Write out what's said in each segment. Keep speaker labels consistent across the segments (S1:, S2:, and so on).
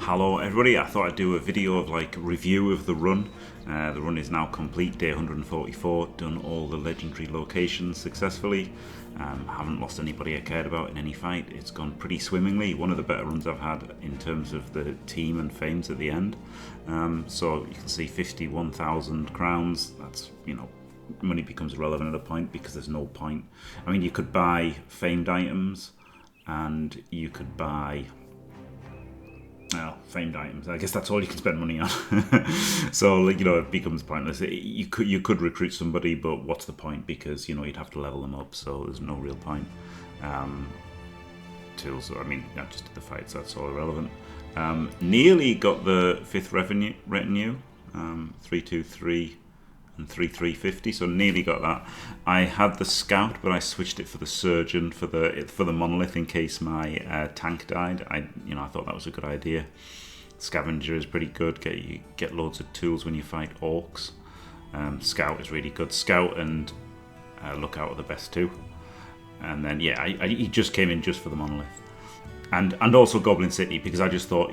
S1: Hello everybody, I thought I'd do a video of review of the run. The run is now complete, day 144, done all the legendary locations successfully. Haven't lost anybody I cared about in any fight. It's gone pretty swimmingly, one of the better runs I've had in terms of the team and fames at the end. So you can see 51,000 crowns, that's, money becomes irrelevant at a point because there's no point. I mean, you could buy famed items and you could buy famed items. I guess that's all you can spend money on. So, it becomes pointless. You could recruit somebody, but what's the point? Because, you'd have to level them up, so there's no real point. Tools, just did the fights, that's all irrelevant. Nearly got the 5th retinue, 323 and 3350, so nearly got that. I had the scout, but I switched it for the surgeon for the monolith in case my tank died. I thought that was a good idea. Scavenger is pretty good. Get loads of tools when you fight orcs. Scout is really good. Scout and lookout are the best two. And then he just came in just for the monolith, and also Goblin City, because I just thought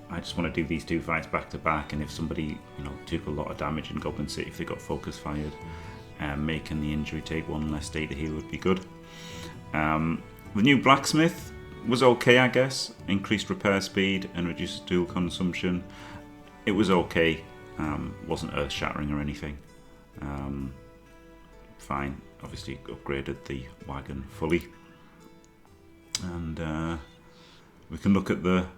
S1: I just want to do these two fights back to back, and if somebody took a lot of damage in Goblin City, if they got focus fired, making the injury take one less day to heal would be good. The new blacksmith was okay, I guess. Increased repair speed and reduced tool consumption. It was okay. Wasn't earth shattering or anything. Fine. Obviously upgraded the wagon fully, and we can look at the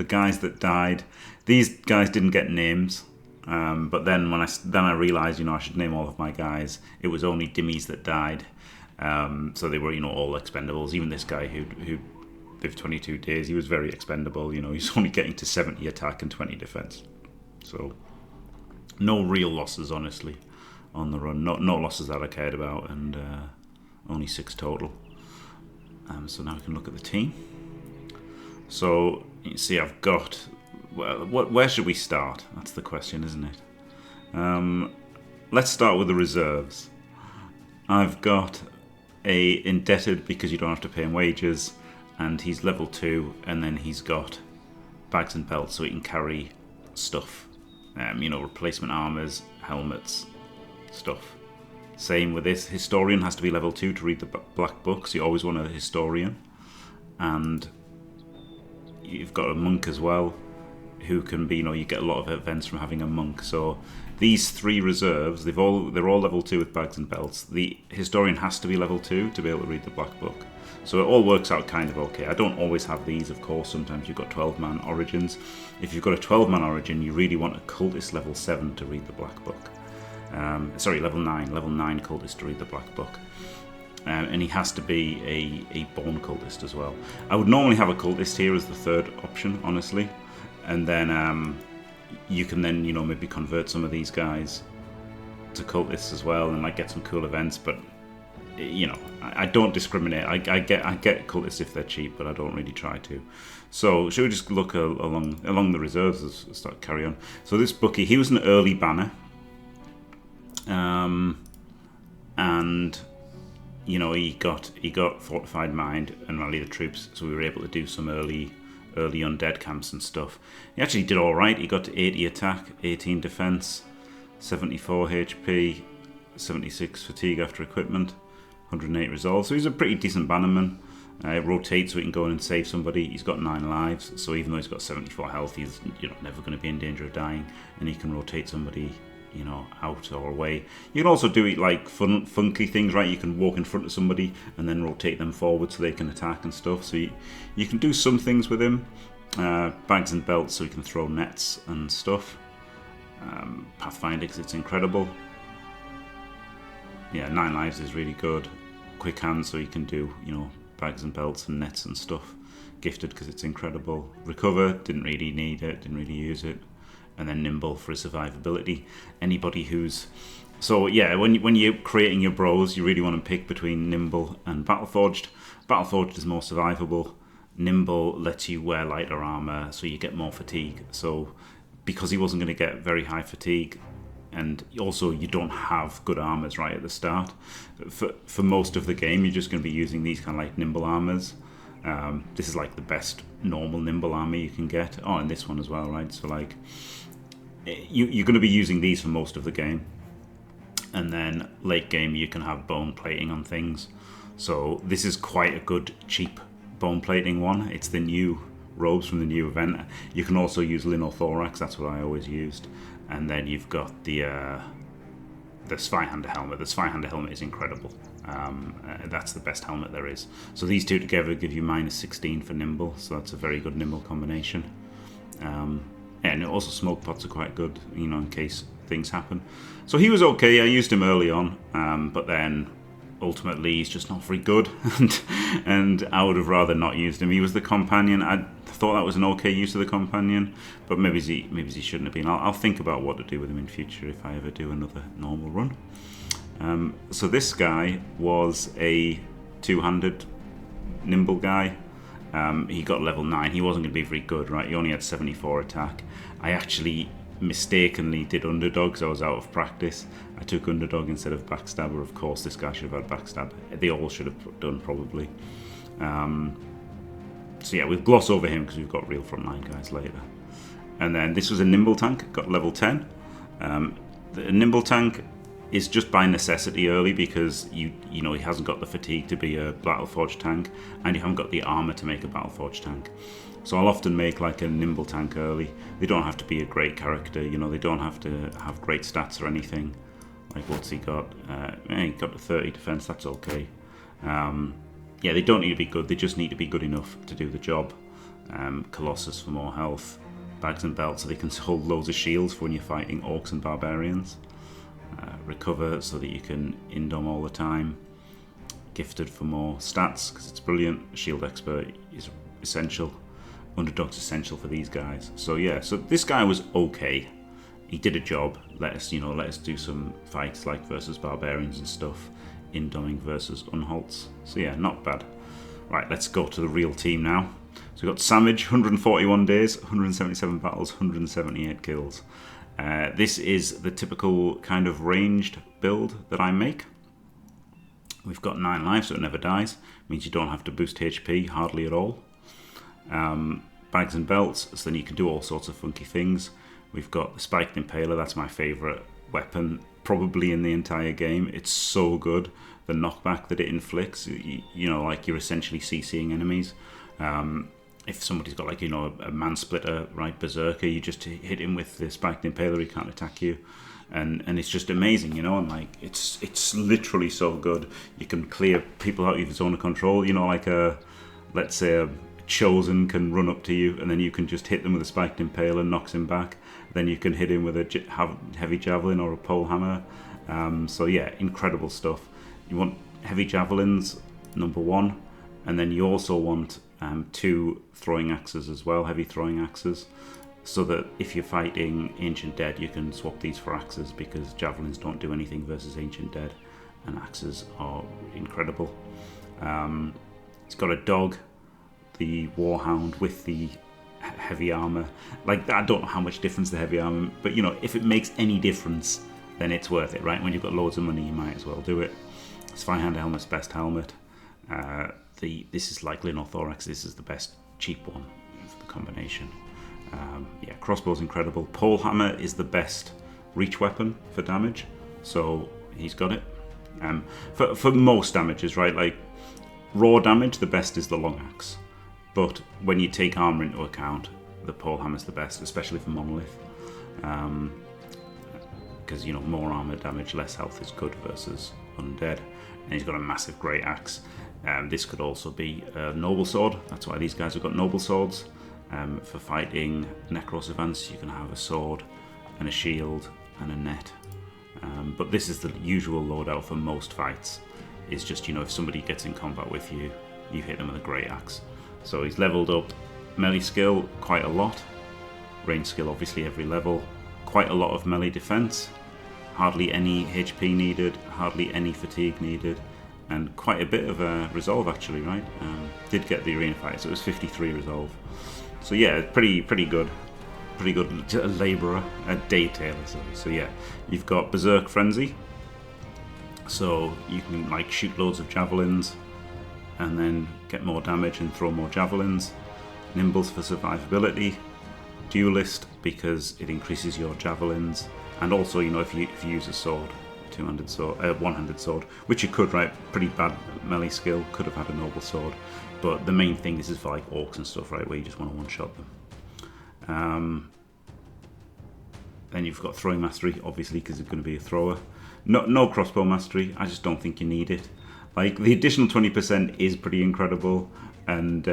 S1: guys that died. These guys didn't get names, but then when I realised I should name all of my guys. It was only Dimmies that died, so they were all expendables. Even this guy who lived 22 days, he was very expendable. He's only getting to 70 attack and 20 defense, so no real losses honestly on the run. No losses that I cared about, and only 6 total. So now we can look at the team. So you see, I've got, where should we start? That's the question, isn't it? Let's start with the reserves. I've got a indebted, because you don't have to pay him wages, and he's level 2, and then he's got bags and belts, so he can carry stuff. Replacement armors, helmets, stuff. Same with this. Historian has to be level 2 to read the black book, so you always want a historian. And you've got a monk as well, who can be, you get a lot of events from having a monk. So these 3 reserves, they're all level 2 with bags and belts. The historian has to be level 2 to be able to read the black book. So it all works out kind of okay. I don't always have these, of course. Sometimes you've got 12-man origins. If you've got a 12-man origin, you really want a cultist level 7 to read the black book. Level 9 cultist to read the black book. And he has to be a born cultist as well. I would normally have a cultist here as the 3rd option, honestly, and then you can then maybe convert some of these guys to cultists as well, and get some cool events. But I don't discriminate. I get cultists if they're cheap, but I don't really try to. So should we just look along the reserves as carry on? So this bookie, he was an early banner, and he got Fortified Mind and Rally the Troops, so we were able to do some early undead camps and stuff. He actually did alright. He got to 80 attack, 18 defense, 74 HP, 76 fatigue after equipment, 108 resolve. So he's a pretty decent bannerman. Rotates so he can go in and save somebody. He's got 9 lives, so even though he's got 74 health, he's never going to be in danger of dying, and he can rotate somebody out or away. You can also do it funky things, right? You can walk in front of somebody and then rotate them forward so they can attack and stuff. So you can do some things with him. Bags and belts so he can throw nets and stuff. Pathfinder, because it's incredible. 9 lives is really good. Quick hands so you can do bags and belts and nets and stuff. Gifted because it's incredible. Recover, didn't really need it, didn't really use it. And then nimble for his survivability. Anybody who's... So yeah, when you're creating your bros, you really want to pick between nimble and battleforged. Battleforged is more survivable. Nimble lets you wear lighter armor, so you get more fatigue. So because he wasn't going to get very high fatigue, and also you don't have good armors right at the start, for most of the game you're just going to be using these kind of nimble armors. This is like the best normal nimble army you can get. Oh, and this one as well, right? So like, you're going to be using these for most of the game. And then late game you can have bone plating on things. So this is quite a good cheap bone plating one. It's the new robes from the new event. You can also use linothorax, that's what I always used. And then you've got the Zweihander helmet. The Zweihander helmet is incredible. That's the best helmet there is. So these two together give you -16 for nimble, so that's a very good nimble combination. And also smoke pots are quite good, you know, in case things happen. So he was okay. I used him early on, but then ultimately he's just not very good, and I would have rather not used him. He was the companion. I thought that was an okay use of the companion, but maybe he shouldn't have been. I'll think about what to do with him in future if I ever do another normal run. So this guy was a two-handed nimble guy. He got level 9. He wasn't going to be very good, right? He only had 74 attack. I actually mistakenly did underdog, so I was out of practice. I took underdog instead of backstabber. Of course, this guy should have had backstabber. They all should have done, probably. So yeah, we'll gloss over him because we've got real frontline guys later. And then this was a nimble tank, got level 10. The nimble tank is just by necessity early because you know he hasn't got the fatigue to be a Battleforged tank, and you haven't got the armor to make a Battleforged tank. So I'll often make like a nimble tank early. They don't have to be a great character, you know, they don't have to have great stats or anything. Like what's he got? He got a 30 defense, that's okay. Yeah, they don't need to be good, they just need to be good enough to do the job. Colossus for more health, bags and belts so they can hold loads of shields for when you're fighting orcs and barbarians. Recover so that you can indom all the time. Gifted for more stats because it's brilliant. Shield expert is essential. Underdog's essential for these guys. So yeah, so this guy was okay. He did a job. Let us do some fights like versus barbarians and stuff. Indoming versus unhalts. So yeah, not bad. Right, let's go to the real team now. So we've got Samage, 141 days, 177 battles, 178 kills. This is the typical kind of ranged build that I make. We've got 9 lives, so it never dies. Means you don't have to boost HP, hardly at all. Bags and belts, so then you can do all sorts of funky things. We've got the Spiked Impaler, that's my favourite weapon, probably in the entire game. It's so good. The knockback that it inflicts, you know, like you're essentially CCing enemies. If somebody's got, like, you know, a man-splitter, right, berserker, you just hit him with the Spiked Impaler, he can't attack you. And it's just amazing, you know, and like, it's literally so good. You can clear people out of your zone of control, you know, like let's say a Chosen can run up to you, and then you can just hit them with a Spiked Impaler, knocks him back. Then you can hit him with a heavy javelin or a pole hammer. So yeah, incredible stuff. You want heavy javelins, number 1, and then you also want 2 throwing axes as well, heavy throwing axes, so that if you're fighting Ancient Dead, you can swap these for axes because javelins don't do anything versus Ancient Dead, and axes are incredible. It's got a dog, the Warhound with the heavy armor. Like, I don't know how much difference the heavy armor, but you know, if it makes any difference, then it's worth it, right? When you've got loads of money, you might as well do it. Zweihander helmet's best helmet. This is like linothorax. This is the best cheap one for the combination. Yeah, crossbow's incredible. Pole hammer is the best reach weapon for damage, so he's got it. For most damages, right? Like raw damage, the best is the long axe. But when you take armor into account, the pole hammer's the best, especially for monolith. Because, you know, more armor damage, less health is good versus undead. And he's got a massive great axe. This could also be a noble sword. That's why these guys have got noble swords. For fighting necrosavants, you can have a sword and a shield and a net. But this is the usual loadout for most fights. It's just, you know, if somebody gets in combat with you, you hit them with a great axe. So he's leveled up melee skill quite a lot. Range skill obviously every level. Quite a lot of melee defense. Hardly any HP needed, hardly any fatigue needed, and quite a bit of resolve actually, right? Did get the arena fight, so it was 53 resolve. So yeah, pretty good. Pretty good labourer, a Daydailer, sorry. So yeah, you've got Berserk Frenzy. So you can like shoot loads of javelins and then get more damage and throw more javelins. Nimbles for survivability. Duelist because it increases your javelins, and also, you know, if you use a sword, two-handed sword, one-handed sword, which you could, right? Pretty bad melee skill. Could have had a noble sword, but the main thing, this is for like orcs and stuff, right? Where you just want to one-shot them. Then you've got throwing mastery, obviously, because it's going to be a thrower. No crossbow mastery. I just don't think you need it. Like, the additional 20% is pretty incredible, and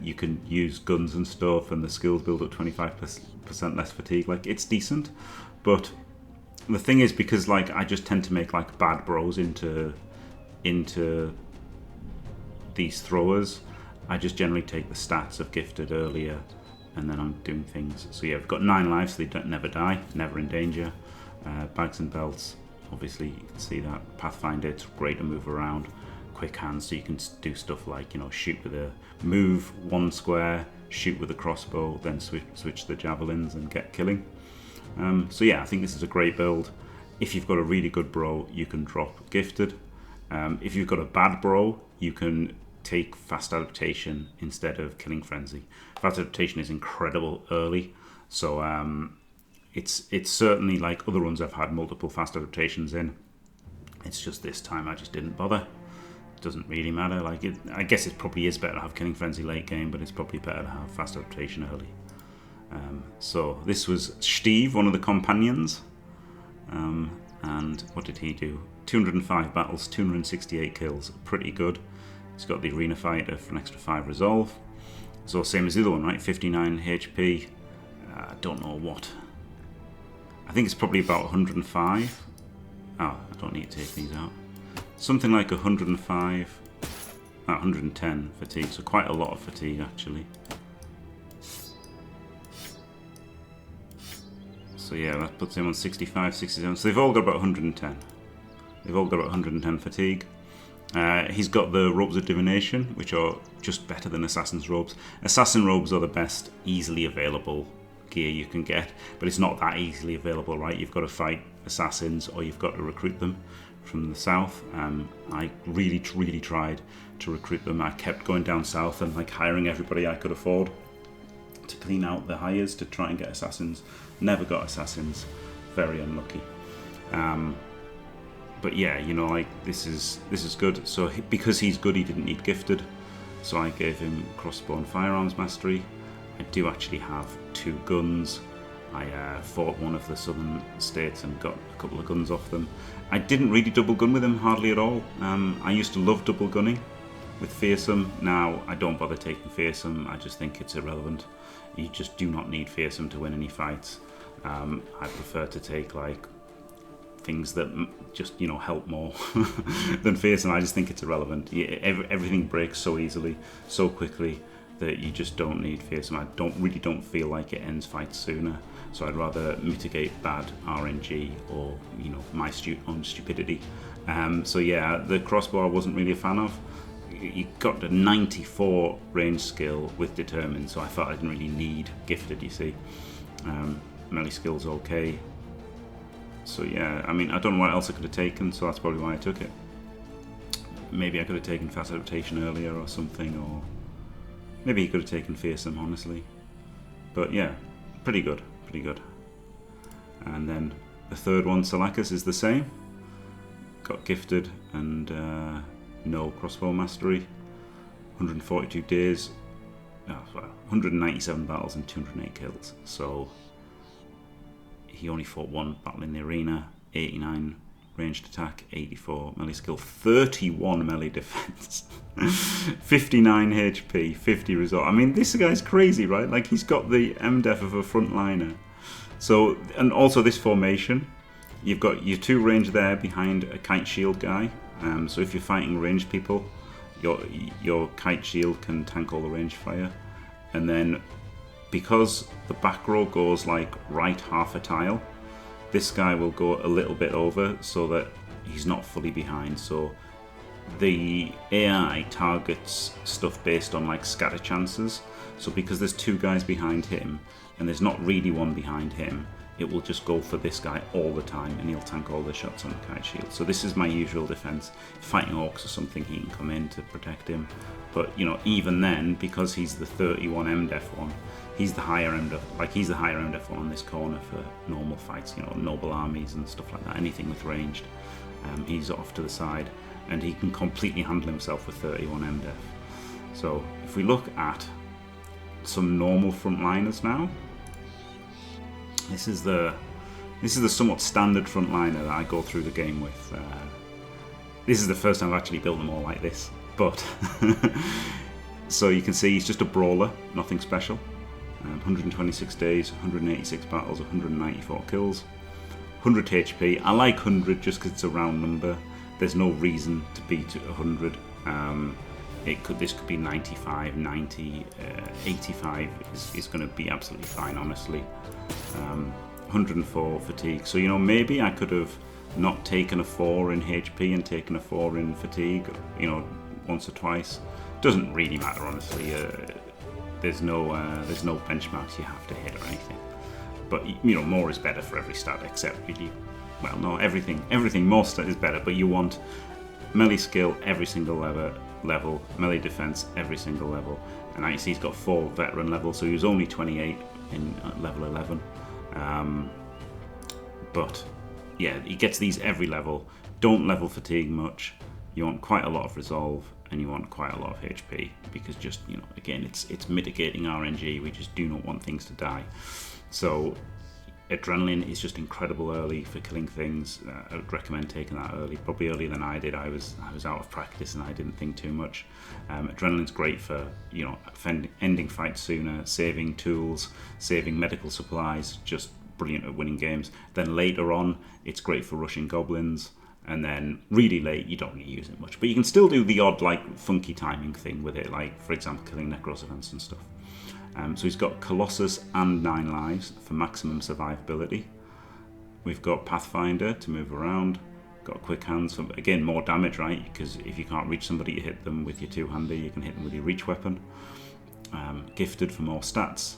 S1: you can use guns and stuff, and the skills build up 25% less fatigue. Like, it's decent, but the thing is, because like I just tend to make like bad bros into these throwers, I just generally take the stats of gifted earlier, and then I'm doing things. So yeah, we've got 9 lives, so they don't never die, never in danger. Bags and belts, obviously you can see that. Pathfinder, it's great to move around. Quick hands, so you can do stuff like, you know, shoot with a move 1 square, shoot with a crossbow, then switch the javelins and get killing. So yeah, I think this is a great build. If you've got a really good bro, you can drop gifted. If you've got a bad bro, you can take fast adaptation instead of killing frenzy. Fast adaptation is incredible early, so it's certainly, like other runs I've had multiple fast adaptations in. It's just this time I just didn't bother. It doesn't really matter. Like, I guess it probably is better to have killing frenzy late game, but it's probably better to have fast adaptation early. So this was Steve, one of the companions, and what did he do? 205 battles, 268 kills, pretty good. He's got the arena fighter for an extra 5 resolve. So same as the other one, right? 59 HP. I don't know what. I think it's probably about 105. Oh, I don't need to take these out. Something like 105, 110 fatigue. So quite a lot of fatigue actually. So yeah, that puts him on 65, 67. So they've all got about 110. They've all got about 110 fatigue. He's got the robes of divination, which are just better than assassin's robes. Assassin robes are the best easily available gear you can get, but it's not that easily available, right? You've got to fight assassins, or you've got to recruit them from the south. I really tried to recruit them. I kept going down south and like hiring everybody I could afford to clean out the hires to try and get assassins. Never got assassins. Very unlucky. But yeah, you know, like this is good. So because he's good, he didn't need gifted. So I gave him crossbow and firearms mastery. I do actually have 2 guns. I fought one of the southern states and got a couple of guns off them. I didn't really double gun with him hardly at all. I used to love double gunning with fearsome. Now I don't bother taking fearsome. I just think it's irrelevant. You just do not need fearsome to win any fights. I prefer to take like things that just, you know, help more than fearsome. I just think it's irrelevant. Everything breaks so easily, so quickly, that you just don't need fearsome. I don't feel like it ends fights sooner. So I'd rather mitigate bad RNG or, you know, my own stupidity. So yeah, the crossbow I wasn't really a fan of. You got a 94 range skill with determined, so I thought I didn't really need gifted, you see. Melee skill's okay. So yeah, I mean, I don't know what else I could have taken, so that's probably why I took it. Maybe I could have taken fast adaptation earlier or something, or maybe he could have taken fearsome, honestly. But yeah, pretty good. And then the third one, Selachus, is the same. Got gifted and no crossbow mastery. 142 days, 197 battles and 208 kills. So he only fought 1 battle in the arena. 89 ranged attack, 84 melee skill, 31 melee defense, 59 HP, 50 result. I mean, this guy's crazy, right? Like, he's got the MDef of a frontliner. So, and also this formation, you've got your 2 range there behind a kite shield guy. So if you're fighting ranged people, your kite shield can tank all the range fire. And then because the back row goes like right half a tile, this guy will go a little bit over so that he's not fully behind. So the AI targets stuff based on like scatter chances. So because there's 2 guys behind him and there's not really one behind him, it will just go for this guy all the time, and he'll tank all the shots on the kite shield. So this is my usual defense. Fighting orcs or something, he can come in to protect him. But you know, even then, because he's the 31 MDef one, he's the higher MDef. Like he's the higher MDef one on this corner for normal fights. You know, noble armies and stuff like that. Anything with ranged, he's off to the side, and he can completely handle himself with 31 MDef. So if we look at some normal frontliners now. This is the somewhat standard frontliner that I go through the game with. This is the first time I've actually built them all like this, but so you can see he's just a brawler, nothing special. 126 days, 186 battles, 194 kills, 100 HP. I like 100 just because it's a round number. There's no reason to beat 100. This could be 95, 90, 85 is going to be absolutely fine, honestly. 104 fatigue. So, you know, maybe I could have not taken a 4 in HP and taken a 4 in fatigue, you know, once or twice. Doesn't really matter, honestly. There's no benchmarks you have to hit or anything. But, you know, more is better for every stat, except really, well, no, everything more stat is better, but you want melee skill every single level, melee defense every single level, and now you see he's got 4 veteran levels, so he was only 28 in level 11. But yeah, he gets these every level. Don't level fatigue much. You want quite a lot of resolve, and you want quite a lot of HP, because just, you know, again, it's mitigating RNG. We just do not want things to die. So adrenaline is just incredible early for killing things. I would recommend taking that early, probably earlier than I did. I was out of practice and I didn't think too much. Adrenaline's great for, you know, ending fights sooner, saving tools, saving medical supplies, just brilliant at winning games. Then later on, it's great for rushing goblins, and then really late, you don't really use it much. But you can still do the odd, like, funky timing thing with it, like, for example, killing Necrosovans and stuff. So he's got Colossus and 9 lives for maximum survivability. We've got Pathfinder to move around. Got Quick Hands for, again, more damage, right? Because if you can't reach somebody, you hit them with your two-hander. You can hit them with your reach weapon. Gifted for more stats.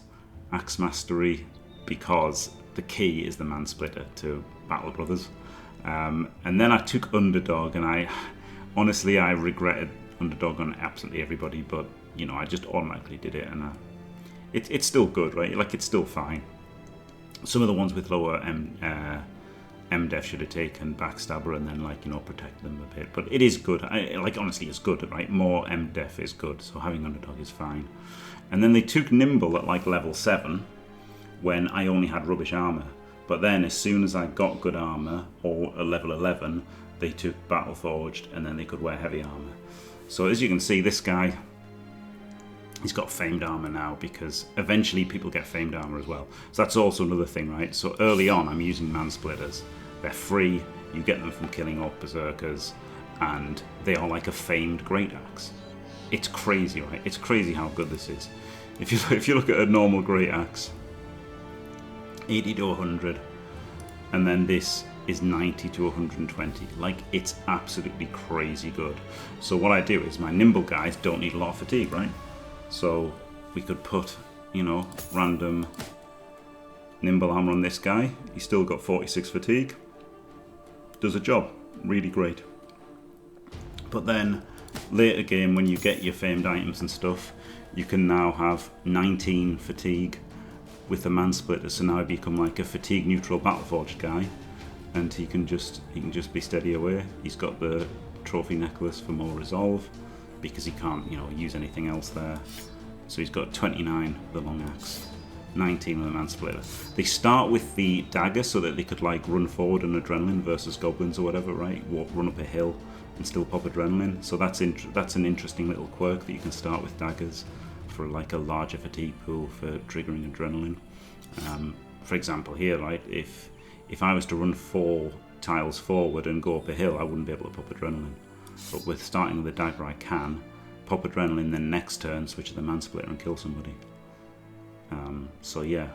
S1: Axe Mastery, because the key is the Man-Splitter to Battle Brothers. And then I took Underdog, and I regretted Underdog on absolutely everybody, but, you know, I just automatically did it, and it's still good, right? Like, it's still fine. Some of the ones with lower MDef should have taken Backstabber and then, like, you know, protect them a bit. But it is good. Honestly, it's good, right? More MDef is good, so having Underdog is fine. And then they took Nimble at, like, level 7 when I only had rubbish armor. But then as soon as I got good armor, or a level 11, they took Battle Forged, and then they could wear heavy armor. So as you can see, this guy, he's got famed armor now, because eventually people get famed armor as well. So that's also another thing, right? So early on, I'm using Man-Splitters. They're free, you get them from killing Orc Berserkers, and they are like a famed Great Axe. It's crazy, right? It's crazy how good this is. If you look at a normal Great Axe, 80 to 100, and then this is 90 to 120. Like, it's absolutely crazy good. So what I do is, my nimble guys don't need a lot of fatigue, right? So we could put, you know, random nimble armor on this guy. He's still got 46 fatigue. Does a job. Really great. But then later game, when you get your famed items and stuff, you can now have 19 fatigue with the Man-Splitter. So now I become like a fatigue neutral Battleforged guy, and he can just be steady away. He's got the trophy necklace for more resolve, because he can't, you know, use anything else there. So he's got 29 with the long axe, 19 with the Man-Splitter. They start with the dagger so that they could, like, run forward on adrenaline versus goblins or whatever, right? Run up a hill and still pop adrenaline. So that's an interesting little quirk, that you can start with daggers for, like, a larger fatigue pool for triggering adrenaline. For example here, right, if I was to run 4 tiles forward and go up a hill, I wouldn't be able to pop adrenaline. But with starting with the dagger, I can pop adrenaline, then next turn switch to the Man-Splitter and kill somebody. So yeah,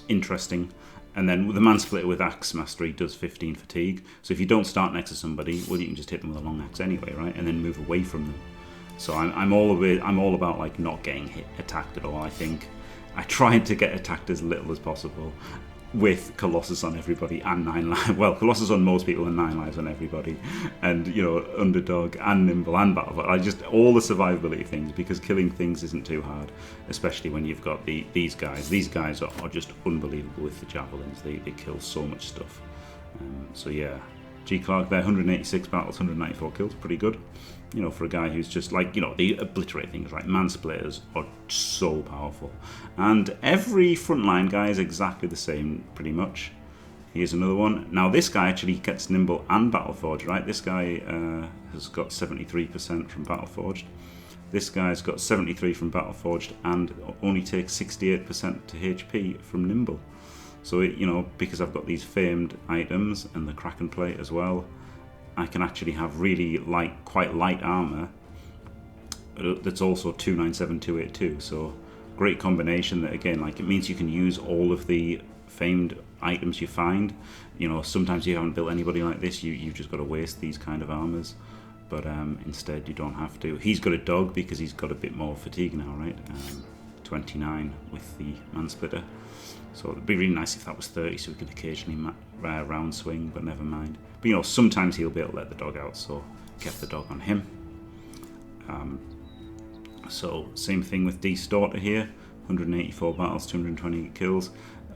S1: interesting. And then with the Man-Splitter with Axe Mastery does 15 fatigue. So if you don't start next to somebody, well, you can just hit them with a long axe anyway, right? And then move away from them. So I'm all about, like, not getting attacked at all. I think I tried to get attacked as little as possible. with Colossus on everybody and 9 lives. Well, Colossus on most people and 9 lives on everybody. And, you know, Underdog and Nimble and Battle. I just, all the survivability things, because killing things isn't too hard, especially when you've got these guys. These guys are just unbelievable with the javelins. They kill so much stuff. So yeah, G. Clark there, 186 battles, 194 kills, pretty good. You know, for a guy who's just like, you know, they obliterate things, right? Mansplitters are so powerful. And every frontline guy is exactly the same, pretty much. Here's another one. Now, this guy actually gets Nimble and Battleforged, right? This guy has got 73% from Battleforged. This guy's got 73 from Battleforged and only takes 68% to HP from Nimble. So, you know, because I've got these famed items and the Kraken plate as well, I can actually have really light, quite light armor that's also 297, 282. So great combination that, again, like, it means you can use all of the famed items you find. You know, sometimes you haven't built anybody like this, you've just got to waste these kind of armors. But instead you don't have to. He's got a dog because he's got a bit more fatigue now, right? 29 with the Mansplitter. So it'd be really nice if that was 30, so we could occasionally round swing, but never mind. But, you know, sometimes he'll be able to let the dog out, so kept the dog on him. So same thing with Distorter here, 184 battles, 220 kills,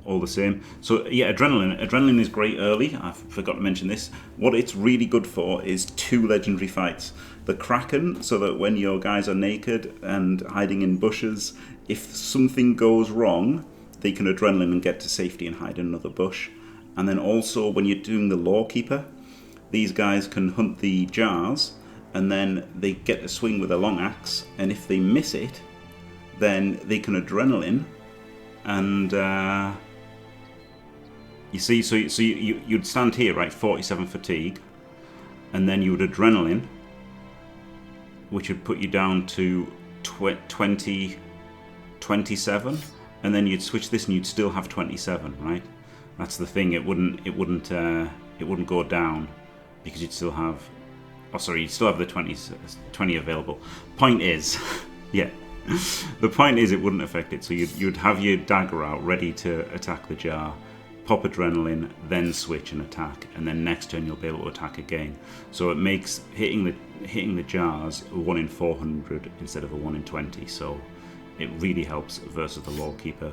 S1: all the same. So yeah, Adrenaline is great early. I forgot to mention this. What it's really good for is 2 legendary fights. The Kraken, so that when your guys are naked and hiding in bushes, if something goes wrong, they can Adrenaline and get to safety and hide in another bush. And then also when you're doing the Lawkeeper, these guys can hunt the jars, and then they get to swing with a long axe, and if they miss it, then they can Adrenaline, and you see, so you'd stand here, right, 47 fatigue, and then you would Adrenaline, which would put you down to 27, and then you'd switch this and you'd still have 27, right? That's the thing. It wouldn't go down because you'd still have. Oh, sorry, you'd still have the 20 available. Point is, yeah. The point is, it wouldn't affect it. So you'd have your dagger out, ready to attack the jar, pop Adrenaline, then switch and attack, and then next turn you'll be able to attack again. So it makes hitting the jars a 1 in 400 instead of a 1 in 20. So it really helps versus the Lawkeeper.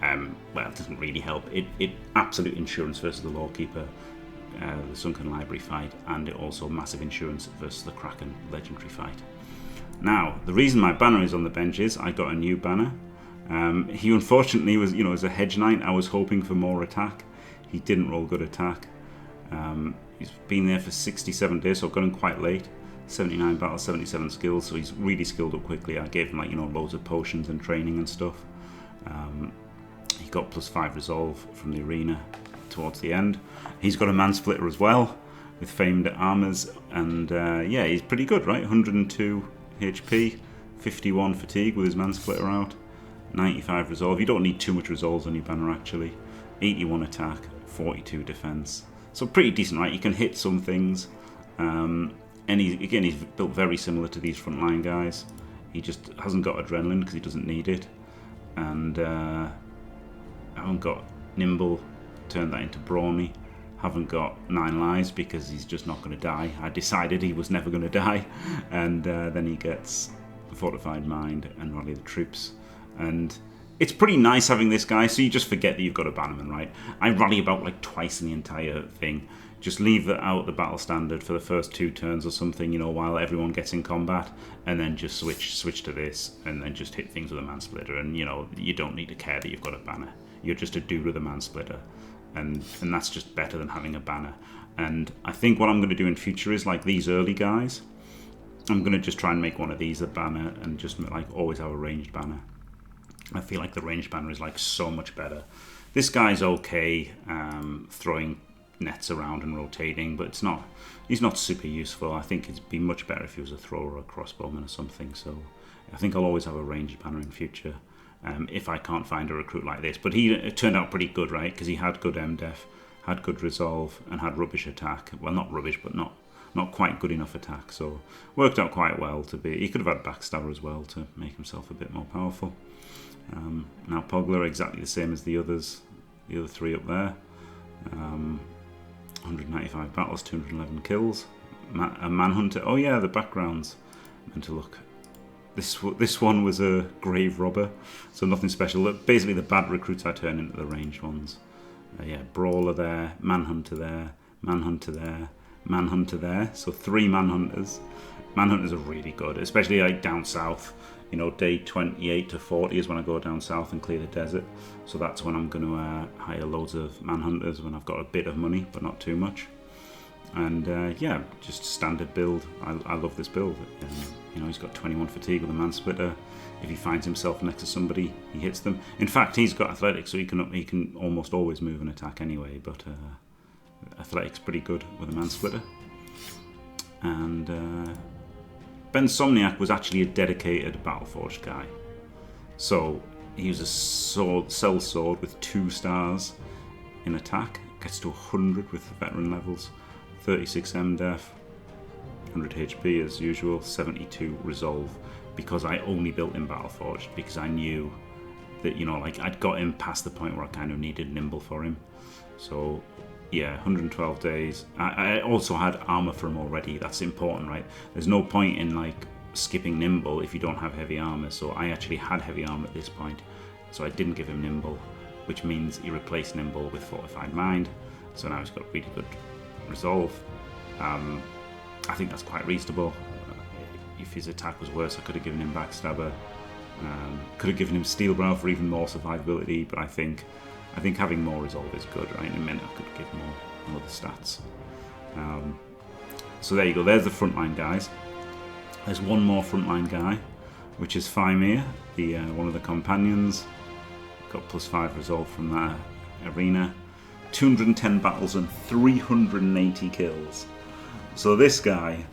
S1: Well, it doesn't really help. It absolute insurance versus the Lawkeeper, the Sunken Library fight, and it also massive insurance versus the Kraken legendary fight. Now, the reason my banner is on the bench is I got a new banner. He unfortunately was, you know, as a hedge knight, I was hoping for more attack. He didn't roll good attack. He's been there for 67 days, so I've got him quite late. 79 battles, 77 skills, so he's really skilled up quickly. I gave him, like, you know, loads of potions and training and stuff. He got +5 resolve from the arena towards the end. He's got a Mansplitter as well with famed armors, and yeah, he's pretty good, right? 102 HP, 51 fatigue with his Mansplitter out, 95 resolve. You don't need too much resolves on your banner actually. 81 attack, 42 defense. So pretty decent, right? You can hit some things. And he's built very similar to these frontline guys. He just hasn't got Adrenaline because he doesn't need it. And I haven't got Nimble, turned that into Brawny. Haven't got 9 lives because he's just not going to die. I decided he was never going to die. And then he gets Fortified Mind and Rally the Troops. And it's pretty nice having this guy, so you just forget that you've got a Bannerman, right? I rally about like twice in the entire thing. Just leave out the battle standard for the first 2 turns or something, you know, while everyone gets in combat, and then just switch to this, and then just hit things with a Mansplitter. And, you know, you don't need to care that you've got a banner. You're just a dude with a Mansplitter. And that's just better than having a banner. And I think what I'm going to do in future is, like these early guys, I'm going to just try and make one of these a banner and just like always have a ranged banner. I feel like the ranged banner is like so much better. This guy's okay throwing nets around and rotating, but he's not super useful. I think it'd be much better if he was a thrower or a crossbowman or something. So I think I'll always have a ranged banner in future. If I can't find a recruit like this. But it turned out pretty good, right? Because he had good MDef, had good resolve, and had rubbish attack. Well, not rubbish, but not quite good enough attack. So worked out quite well to be. He could have had Backstabber as well to make himself a bit more powerful. Now Pogler, exactly the same as the others. the other 3 up there. 195 battles, 211 kills. A manhunter. Oh yeah, the backgrounds. Meant to look. This one was a grave robber, so nothing special. Basically, the bad recruits I turn into the ranged ones. Yeah, brawler there, manhunter there, manhunter there, manhunter there. So 3 manhunters. Manhunters are really good, especially like down south. You know, day 28 to 40 is when I go down south and clear the desert. So that's when I'm going to hire loads of manhunters when I've got a bit of money, but not too much. And yeah, just standard build. I love this build. You know, he's got 21 fatigue with a man splitter. If he finds himself next to somebody, he hits them. In fact, he's got athletics, so he can almost always move and attack anyway. But athletics pretty good with a man splitter. And Ben Somniac was actually a dedicated Battleforged guy. So he was a cell sword with 2 stars in attack. Gets to 100 with the veteran levels. 36 MDef, 100 HP as usual, 72 resolve, because I only built in Battleforged because I knew that, you know, like I'd got him past the point where I kind of needed nimble for him. So yeah, 112 days. I also had armor for him already. That's important, right? There's no point in like skipping nimble if you don't have heavy armor. So I actually had heavy armor at this point, so I didn't give him nimble, which means he replaced nimble with fortified mind. So now he's got really good resolve. I think that's quite reasonable. If his attack was worse, I could have given him backstabber. Could have given him steel brow for even more survivability, but I think having more resolve is good, right? In a minute I could give more other stats. So there you go, there's the frontline guys. There's one more frontline guy, which is Fymir, the one of the companions. Got +5 resolve from that arena. 210 battles and 380 kills. So this guy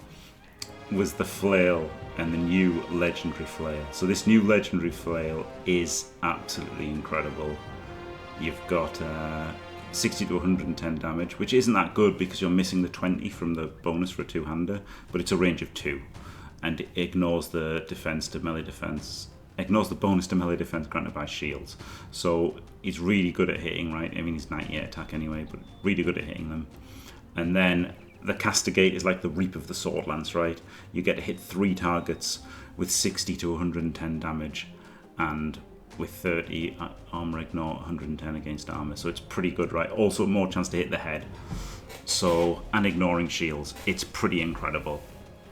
S1: was the flail and the new legendary flail. So this new legendary flail is absolutely incredible. You've got 60 to 110 damage, which isn't that good because you're missing the 20 from the bonus for a 2-hander, but it's a range of 2, and it ignores the defense to melee defense. Ignores the bonus to melee defense granted by shields. So he's really good at hitting, right? I mean, he's 98 attack anyway, but really good at hitting them. And then the Castigate is like the Reap of the Sword Lance, right? You get to hit 3 targets with 60 to 110 damage, and with 30 armor ignore, 110 against armor. So it's pretty good, right? Also more chance to hit the head. So, and ignoring shields. It's pretty incredible.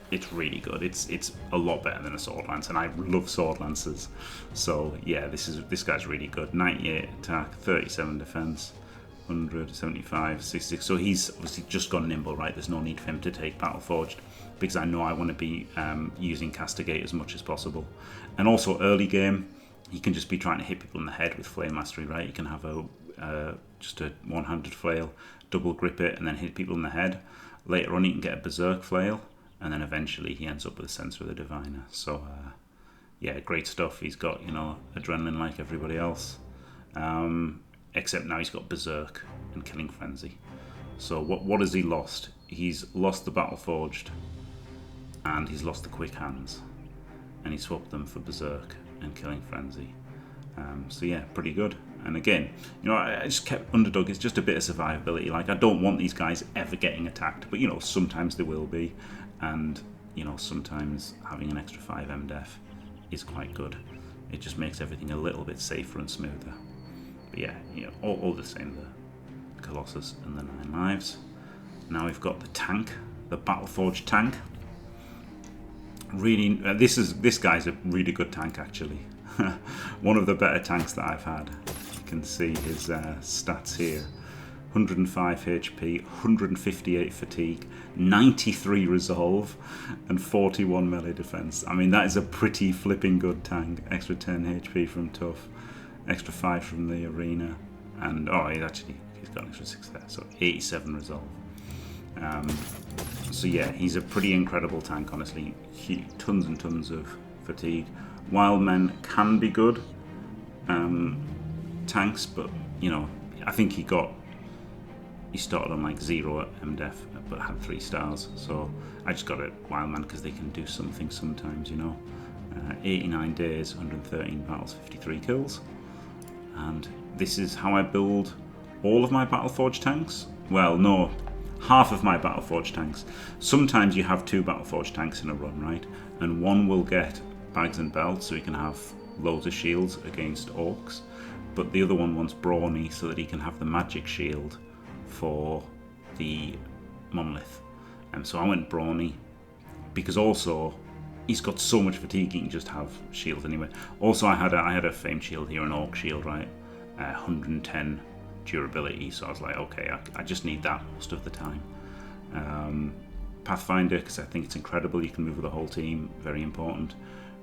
S1: It's really good. It's a lot better than a sword lance, and I love sword lances. So yeah, this guy's really good. 98 attack, 37 defense, 175, 66. So he's obviously just gone nimble, right? There's no need for him to take Battleforged because I know I want to be using Castigate as much as possible. And also early game, he can just be trying to hit people in the head with Flame Mastery, right? You can have just a one-handed flail, double grip it, and then hit people in the head. Later on, he can get a Berserk flail, and then eventually he ends up with a Censer of the Diviner. So yeah, great stuff. He's got, you know, adrenaline like everybody else, except now he's got Berserk and Killing Frenzy. So what has he lost? He's lost the Battleforged, and he's lost the Quick Hands, and he swapped them for Berserk and Killing Frenzy. So yeah, pretty good. And again, you know, I just kept Underdog. It's just a bit of survivability. Like, I don't want these guys ever getting attacked, but you know, sometimes they will be, and you know, sometimes having an extra 5 MDef is quite good. It just makes everything a little bit safer and smoother. But yeah, you know, all the same, the Colossus and the 9 lives. Now we've got the tank, the Battleforged tank. Really, this guy's a really good tank actually. One of the better tanks that I've had. You can see his stats here: 105 HP, 158 fatigue, 93 resolve, and 41 melee defense. I mean, that is a pretty flipping good tank. Extra 10 HP from tough, extra 5 from the arena, and he's got an extra 6 there, so 87 resolve. So yeah, he's a pretty incredible tank, honestly. Tons and tons of fatigue. Wild men can be good tanks, but you know, I think he started on like 0 at MDef, but had 3 stars. So I just got it Wild man because they can do something sometimes, you know. 89 days, 113 battles, 53 kills, and this is how I build all of my Battleforged tanks. Well, no, half of my Battleforged tanks. Sometimes you have 2 Battleforged tanks in a run, right? And one will get bags and belts, so he can have loads of shields against orcs. But the other one wants brawny, so that he can have the magic shield for the monolith. And so I went brawny, because also he's got so much fatigue he can just have shields anyway. Also I had a famed shield here, an orc shield, right? 110 durability, so I was like, okay, I just need that most of the time. Pathfinder, because I think it's incredible, you can move with the whole team, very important.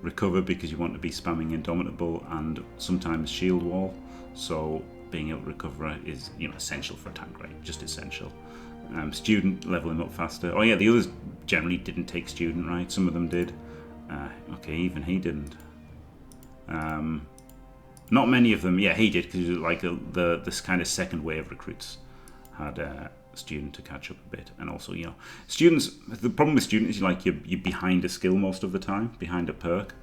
S1: Recover, because you want to be spamming Indomitable, and sometimes shield wall, so being able to recover is, you know, essential for a tank, right? Just essential. Student, level him up faster. Oh yeah, the others generally didn't take student, right? Some of them did. Okay, even he didn't. Not many of them. Yeah, he did, because like this kind of second wave recruits had student to catch up a bit, and also, you know, students. The problem with students is you're behind a skill most of the time, behind a perk,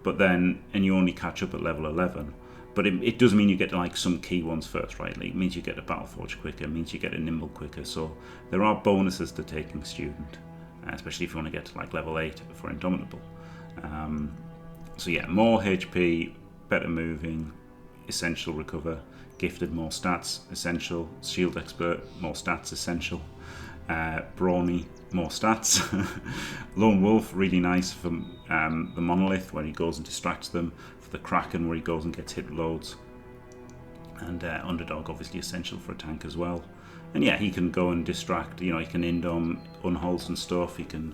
S1: but then you only catch up at level 11. But it does mean you get like some key ones first, right? Like, it means you get a Battleforge quicker, it means you get a Nimble quicker. So there are bonuses to taking student, especially if you want to get to like level 8 for Indomitable. So yeah, more HP, better moving, essential recover, gifted more stats, essential, shield expert, more stats, essential, brawny, more stats, lone wolf, really nice for the monolith where he goes and distracts them, for the kraken where he goes and gets hit loads, and underdog obviously essential for a tank as well. And yeah, he can go and distract, you know, he can indom unholds and stuff, he can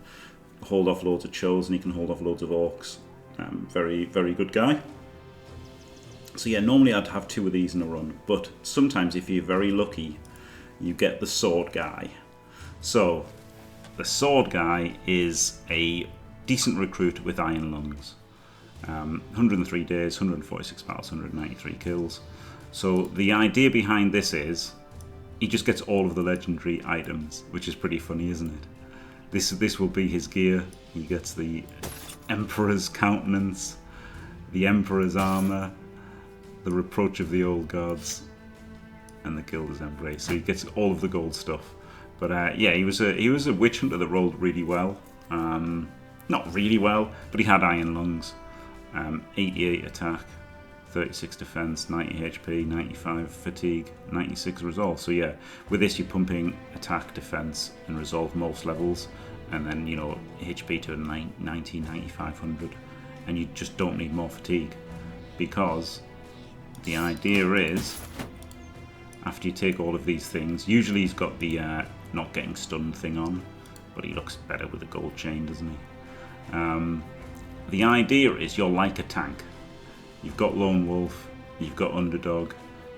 S1: hold off loads of chosen, he can hold off loads of orcs. Very, very good guy. So yeah, normally I'd have 2 of these in a run, but sometimes if you're very lucky, you get the sword guy. So the sword guy is a decent recruit with iron lungs. 103 days, 146 battles, 193 kills. So the idea behind this is he just gets all of the legendary items, which is pretty funny, isn't it? This will be his gear. He gets the Emperor's countenance, the Emperor's armor, the reproach of the old gods, and the Gilder's embrace. So he gets all of the gold stuff. But yeah, he was a witch hunter that rolled really well. Not really well, but he had iron lungs. 88 attack, 36 defense, 90 HP, 95 fatigue, 96 resolve. So yeah, with this you're pumping attack, defense, and resolve most levels, and then, you know, HP to 90, 9500, and you just don't need more fatigue, because the idea is after you take all of these things, usually he's got the not getting stunned thing on, but he looks better with the gold chain, doesn't he? The idea is you're like a tank. You've got Lone Wolf, you've got Underdog,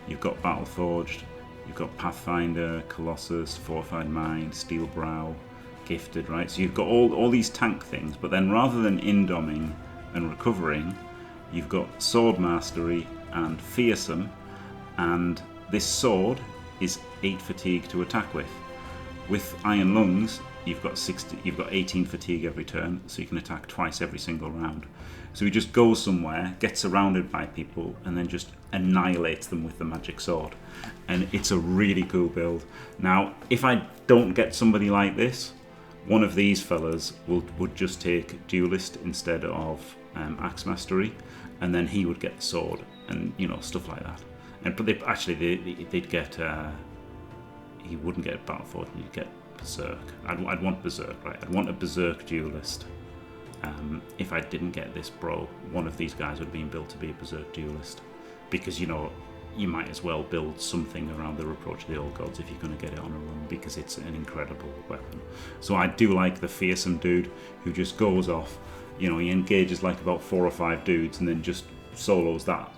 S1: you've got Battleforged, you've got Pathfinder, Colossus, Fortified Mind, Steel Brow, Gifted, right? So you've got all these tank things, but then rather than indoming and recovering, you've got Sword Mastery and Fearsome, and this sword is 8 fatigue to attack with. With Iron Lungs, you've got 18 fatigue every turn, so you can attack twice every single round. So he just goes somewhere, gets surrounded by people, and then just annihilates them with the magic sword. And it's a really cool build. Now, if I don't get somebody like this, one of these fellas would just take Duelist instead of Axe Mastery, and then he would get the sword, and, you know, stuff like that. And but they'd get he wouldn't get Battleforge, he'd get Berserk. I'd want Berserk, right? I'd want a Berserk Duelist. If I didn't get this bro, one of these guys would have been built to be a Berserk Duelist, because, you know, you might as well build something around the Reproach of the Old Gods if you're going to get it on a run, because it's an incredible weapon. So I do like the Fearsome dude who just goes off, you know, he engages like about 4 or 5 dudes and then just solos that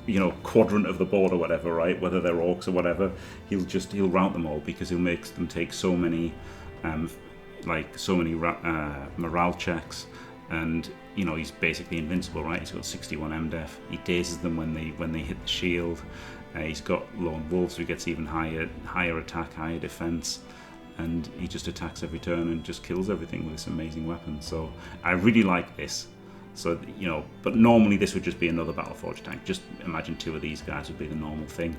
S1: you know, quadrant of the board or whatever, right? Whether they're orcs or whatever, he'll rout them all, because he'll make them take so many morale checks, and, you know, he's basically invincible, right? He's got 61 MDef. He dazes them when they hit the shield. He's got Lone Wolf, so he gets even higher attack, higher defense, and he just attacks every turn and just kills everything with this amazing weapon. So I really like this. So, you know, but normally this would just be another Battleforge tank. Just imagine 2 of these guys would be the normal thing.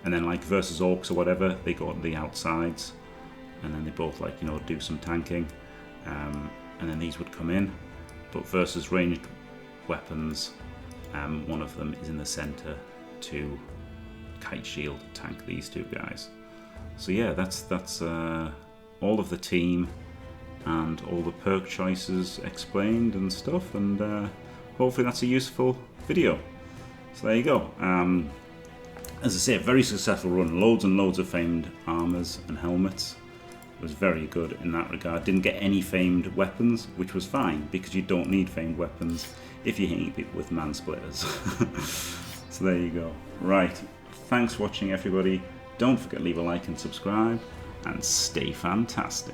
S1: And then like versus orcs or whatever, they go on the outsides. And then they both like, you know, do some tanking. And then these would come in. But versus ranged weapons, one of them is in the center to kite shield tank these 2 guys. So yeah, that's all of the team and all the perk choices explained and stuff, and hopefully that's a useful video. So there you go. As I say, a very successful run, loads and loads of famed armors and helmets. It was very good in that regard. Didn't get any famed weapons, which was fine because you don't need famed weapons if you're hitting people with mansplitters. So there you go. Right, thanks for watching everybody. Don't forget to leave a like and subscribe, and stay fantastic.